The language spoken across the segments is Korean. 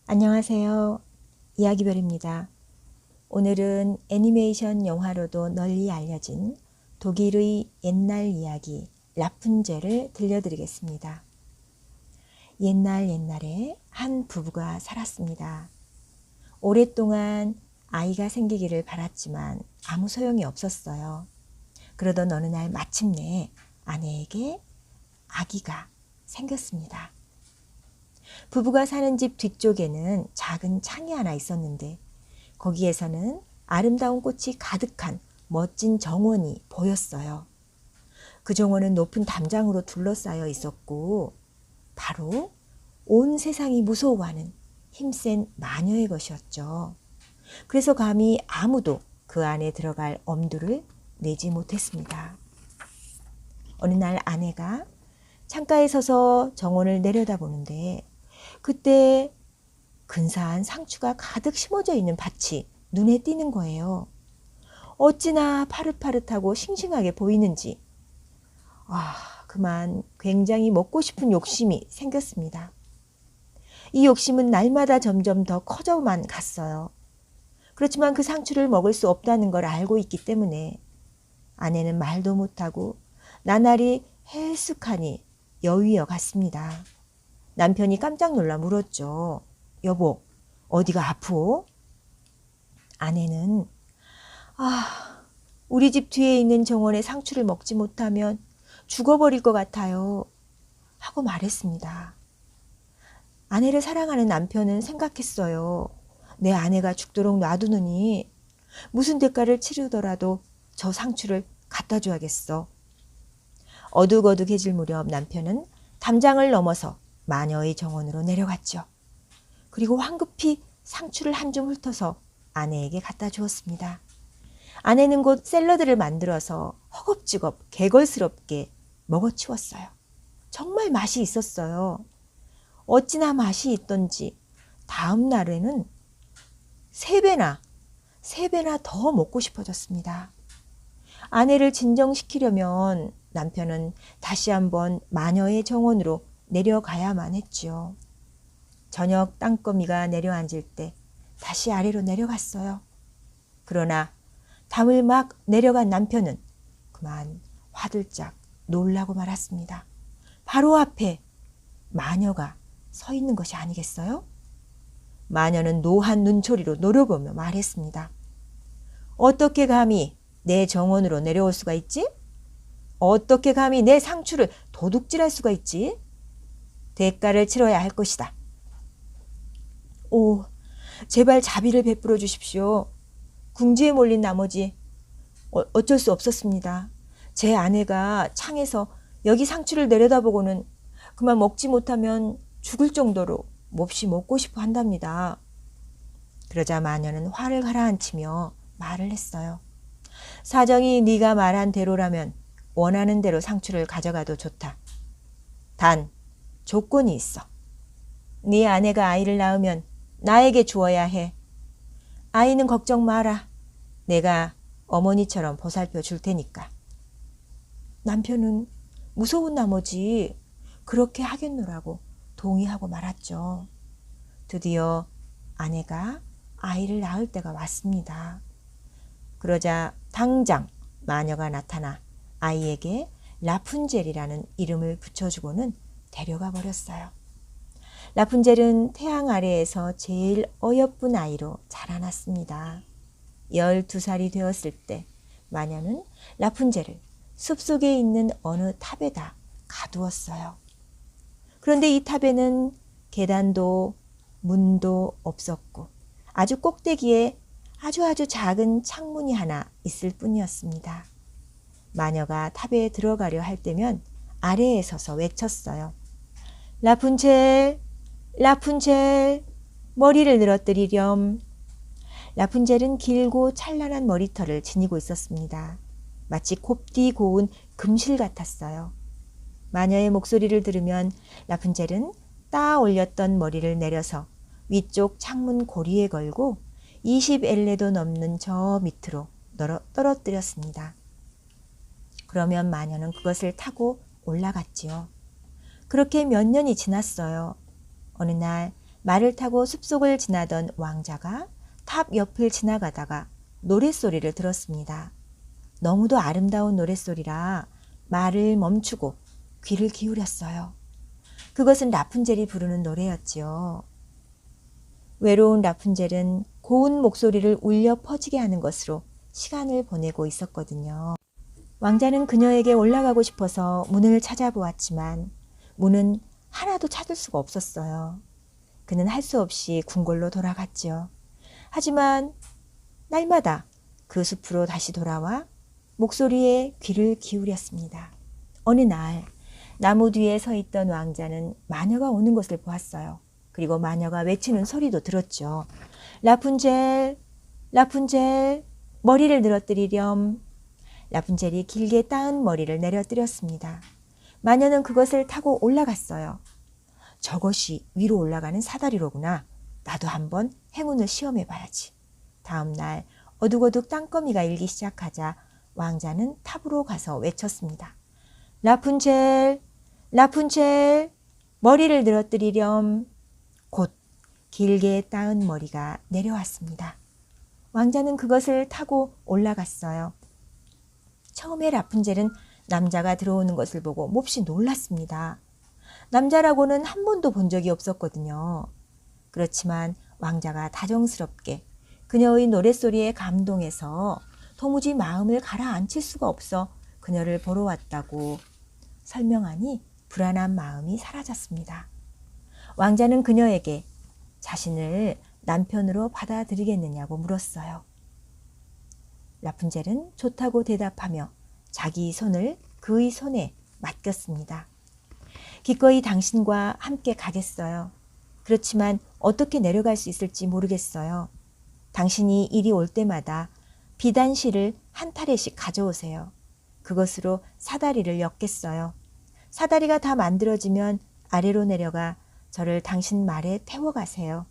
안녕하세요. 이야기별입니다. 오늘은 애니메이션 영화로도 널리 알려진 독일의 옛날 이야기 라푼젤을 들려드리겠습니다. 옛날에 한 부부가 살았습니다. 오랫동안 아이가 생기기를 바랐지만 아무 소용이 없었어요. 그러던 어느 날 마침내 아내에게 아기가 생겼습니다. 부부가 사는 집 뒤쪽에는 작은 창이 하나 있었는데 거기에서는 아름다운 꽃이 가득한 멋진 정원이 보였어요. 그 정원은 높은 담장으로 둘러싸여 있었고 바로 온 세상이 무서워하는 힘센 마녀의 것이었죠. 그래서 감히 아무도 그 안에 들어갈 엄두를 내지 못했습니다. 어느 날 아내가 창가에 서서 정원을 내려다보는데 그때 근사한 상추가 가득 심어져 있는 밭이 눈에 띄는 거예요. 어찌나 파릇파릇하고 싱싱하게 보이는지 그만 굉장히 먹고 싶은 욕심이 생겼습니다. 이 욕심은 날마다 점점 더 커져만 갔어요. 그렇지만 그 상추를 먹을 수 없다는 걸 알고 있기 때문에 아내는 말도 못하고 나날이 해숙하니 여위어 갔습니다. 남편이 깜짝 놀라 물었죠. 여보, 어디가 아프오? 아내는 우리 집 뒤에 있는 정원의 상추를 먹지 못하면 죽어버릴 것 같아요 하고 말했습니다. 아내를 사랑하는 남편은 생각했어요. 내 아내가 죽도록 놔두느니 무슨 대가를 치르더라도 저 상추를 갖다 줘야겠어. 어둑어둑해질 무렵 남편은 담장을 넘어서 마녀의 정원으로 내려갔죠. 그리고 황급히 상추를 한 줌 훑어서 아내에게 갖다 주었습니다. 아내는 곧 샐러드를 만들어서 허겁지겁 개걸스럽게 먹어치웠어요. 정말 맛이 있었어요. 어찌나 맛이 있던지 다음 날에는 세 배나 더 먹고 싶어졌습니다. 아내를 진정시키려면 남편은 다시 한번 마녀의 정원으로 내려가야만 했지요. 저녁 땅거미가 내려앉을 때 다시 아래로 내려갔어요. 그러나 담을 막 내려간 남편은 그만 화들짝 놀라고 말았습니다. 바로 앞에 마녀가 서 있는 것이 아니겠어요? 마녀는 노한 눈초리로 노려보며 말했습니다. 어떻게 감히 내 정원으로 내려올 수가 있지? 어떻게 감히 내 상추를 도둑질할 수가 있지? 대가를 치러야 할 것이다. 오, 제발 자비를 베풀어 주십시오. 궁지에 몰린 나머지 어쩔 수 없었습니다. 제 아내가 창에서 여기 상추를 내려다보고는 그만 먹지 못하면 죽을 정도로 몹시 먹고 싶어 한답니다. 그러자 마녀는 화를 가라앉히며 말을 했어요. 사정이 네가 말한 대로라면 원하는 대로 상추를 가져가도 좋다. 단 조건이 있어. 네 아내가 아이를 낳으면 나에게 주어야 해. 아이는 걱정 마라. 내가 어머니처럼 보살펴 줄 테니까. 남편은 무서운 나머지 그렇게 하겠노라고 동의하고 말았죠. 드디어 아내가 아이를 낳을 때가 왔습니다. 그러자 당장 마녀가 나타나 아이에게 라푼젤이라는 이름을 붙여주고는 데려가 버렸어요. 라푼젤은 태양 아래에서 제일 어여쁜 아이로 자라났습니다. 12살이 되었을 때 마녀는 라푼젤을 숲속에 있는 어느 탑에다 가두었어요. 그런데 이 탑에는 계단도 문도 없었고 아주 꼭대기에 아주 작은 창문이 하나 있을 뿐이었습니다. 마녀가 탑에 들어가려 할 때면 아래에 서서 외쳤어요. 라푼젤, 라푼젤, 머리를 늘어뜨리렴. 라푼젤은 길고 찬란한 머리털을 지니고 있었습니다. 마치 곱디 고운 금실 같았어요. 마녀의 목소리를 들으면 라푼젤은 따 올렸던 머리를 내려서 위쪽 창문 고리에 걸고 20엘레도 넘는 저 밑으로 떨어뜨렸습니다. 그러면 마녀는 그것을 타고 올라갔지요. 그렇게 몇 년이 지났어요. 어느 날 말을 타고 숲속을 지나던 왕자가 탑 옆을 지나가다가 노랫소리를 들었습니다. 너무도 아름다운 노랫소리라 말을 멈추고 귀를 기울였어요. 그것은 라푼젤이 부르는 노래였지요. 외로운 라푼젤은 고운 목소리를 울려 퍼지게 하는 것으로 시간을 보내고 있었거든요. 왕자는 그녀에게 올라가고 싶어서 문을 찾아보았지만 문은 하나도 찾을 수가 없었어요. 그는 할 수 없이 궁궐로 돌아갔지요. 하지만 날마다 그 숲으로 다시 돌아와 목소리에 귀를 기울였습니다. 어느 날 나무 뒤에 서 있던 왕자는 마녀가 오는 것을 보았어요. 그리고 마녀가 외치는 소리도 들었죠. 라푼젤, 라푼젤, 머리를 늘어뜨리렴. 라푼젤이 길게 따은 머리를 내려뜨렸습니다. 마녀는 그것을 타고 올라갔어요. 저것이 위로 올라가는 사다리로구나. 나도 한번 행운을 시험해 봐야지. 다음 날 어둑어둑 땅거미가 일기 시작하자 왕자는 탑으로 가서 외쳤습니다. 라푼젤, 라푼젤, 머리를 늘어뜨리렴. 곧 길게 따은 머리가 내려왔습니다. 왕자는 그것을 타고 올라갔어요. 처음에 라푼젤은 남자가 들어오는 것을 보고 몹시 놀랐습니다. 남자라고는 한 번도 본 적이 없었거든요. 그렇지만 왕자가 다정스럽게 그녀의 노랫소리에 감동해서 도무지 마음을 가라앉힐 수가 없어 그녀를 보러 왔다고 설명하니 불안한 마음이 사라졌습니다. 왕자는 그녀에게 자신을 남편으로 받아들이겠느냐고 물었어요. 라푼젤은 좋다고 대답하며 자기 손을 그의 손에 맡겼습니다. 기꺼이 당신과 함께 가겠어요. 그렇지만 어떻게 내려갈 수 있을지 모르겠어요. 당신이 이리 올 때마다 비단실을 한 타래씩 가져오세요. 그것으로 사다리를 엮겠어요. 사다리가 다 만들어지면 아래로 내려가 저를 당신 말에 태워가세요.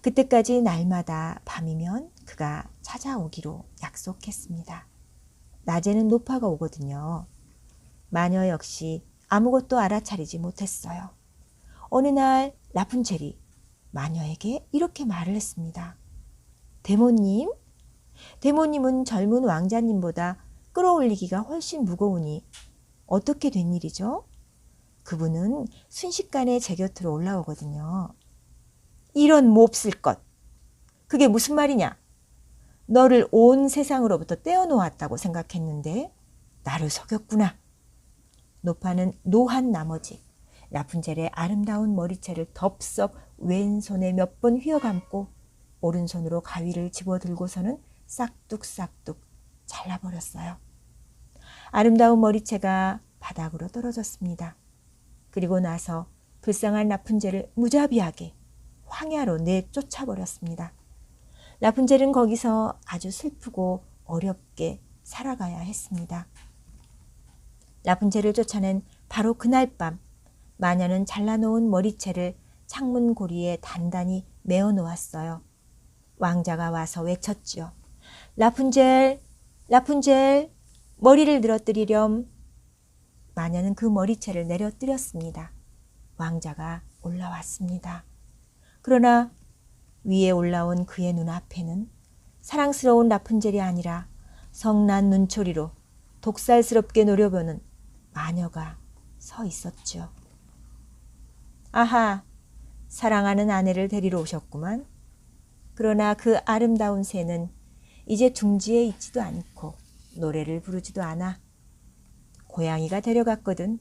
그때까지 날마다 밤이면 그가 찾아오기로 약속했습니다. 낮에는 노파가 오거든요. 마녀 역시 아무것도 알아차리지 못했어요. 어느 날 라푼젤이 마녀에게 이렇게 말을 했습니다. 대모님? 대모님은 젊은 왕자님보다 끌어올리기가 훨씬 무거우니 어떻게 된 일이죠? 그분은 순식간에 제 곁으로 올라오거든요. 이런 몹쓸 것! 그게 무슨 말이냐? 너를 온 세상으로부터 떼어놓았다고 생각했는데 나를 속였구나. 노파는 노한 나머지 라푼젤의 아름다운 머리채를 덥석 왼손에 몇 번 휘어감고 오른손으로 가위를 집어들고서는 싹둑싹둑 잘라버렸어요. 아름다운 머리채가 바닥으로 떨어졌습니다. 그리고 나서 불쌍한 라푼젤을 무자비하게 황야로 내쫓아버렸습니다. 라푼젤은 거기서 아주 슬프고 어렵게 살아가야 했습니다. 라푼젤을 쫓아낸 바로 그날 밤 마녀는 잘라놓은 머리채를 창문 고리에 단단히 메어 놓았어요. 왕자가 와서 외쳤지요. 라푼젤, 라푼젤, 머리를 늘어뜨리렴. 마녀는 그 머리채를 내려뜨렸습니다. 왕자가 올라왔습니다. 그러나 위에 올라온 그의 눈앞에는 사랑스러운 라푼젤이 아니라 성난 눈초리로 독살스럽게 노려보는 마녀가 서 있었죠. 아하, 사랑하는 아내를 데리러 오셨구만. 그러나 그 아름다운 새는 이제 둥지에 있지도 않고 노래를 부르지도 않아. 고양이가 데려갔거든.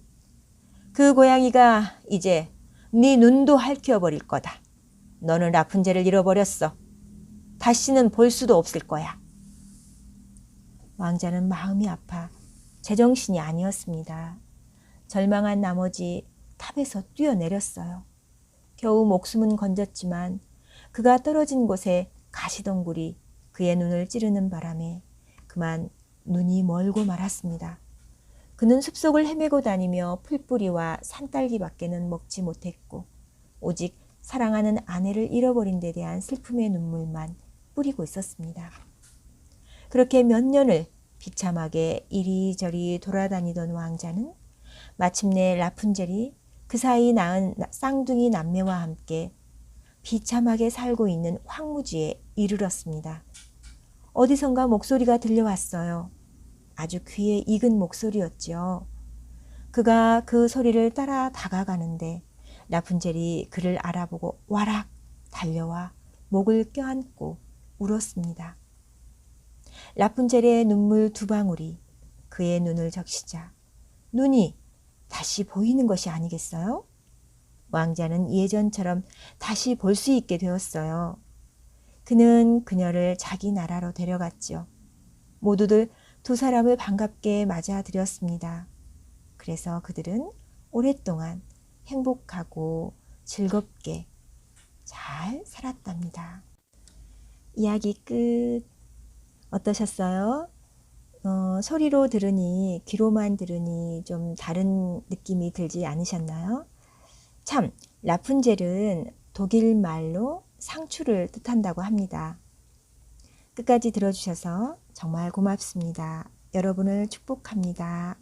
그 고양이가 이제 네 눈도 핥혀버릴 거다. 너는 라푼젤을 잃어버렸어. 다시는 볼 수도 없을 거야. 왕자는 마음이 아파 제정신이 아니었습니다. 절망한 나머지 탑에서 뛰어내렸어요. 겨우 목숨은 건졌지만 그가 떨어진 곳에 가시덩굴이 그의 눈을 찌르는 바람에 그만 눈이 멀고 말았습니다. 그는 숲속을 헤매고 다니며 풀뿌리와 산딸기밖에는 먹지 못했고 오직 사랑하는 아내를 잃어버린 데 대한 슬픔의 눈물만 뿌리고 있었습니다. 그렇게 몇 년을 비참하게 이리저리 돌아다니던 왕자는 마침내 라푼젤이 그 사이 낳은 쌍둥이 남매와 함께 비참하게 살고 있는 황무지에 이르렀습니다. 어디선가 목소리가 들려왔어요. 아주 귀에 익은 목소리였지요. 그가 그 소리를 따라 다가가는데 라푼젤이 그를 알아보고 와락 달려와 목을 껴안고 울었습니다. 라푼젤의 눈물 두 방울이 그의 눈을 적시자 눈이 다시 보이는 것이 아니겠어요? 왕자는 예전처럼 다시 볼 수 있게 되었어요. 그는 그녀를 자기 나라로 데려갔죠. 모두들 두 사람을 반갑게 맞아들였습니다. 그래서 그들은 오랫동안 행복하고 즐겁게 잘 살았답니다. 이야기 끝. 어떠셨어요? 소리로 들으니, 귀로만 들으니 좀 다른 느낌이 들지 않으셨나요? 참, 라푼젤은 독일 말로 상추를 뜻한다고 합니다. 끝까지 들어주셔서 정말 고맙습니다. 여러분을 축복합니다.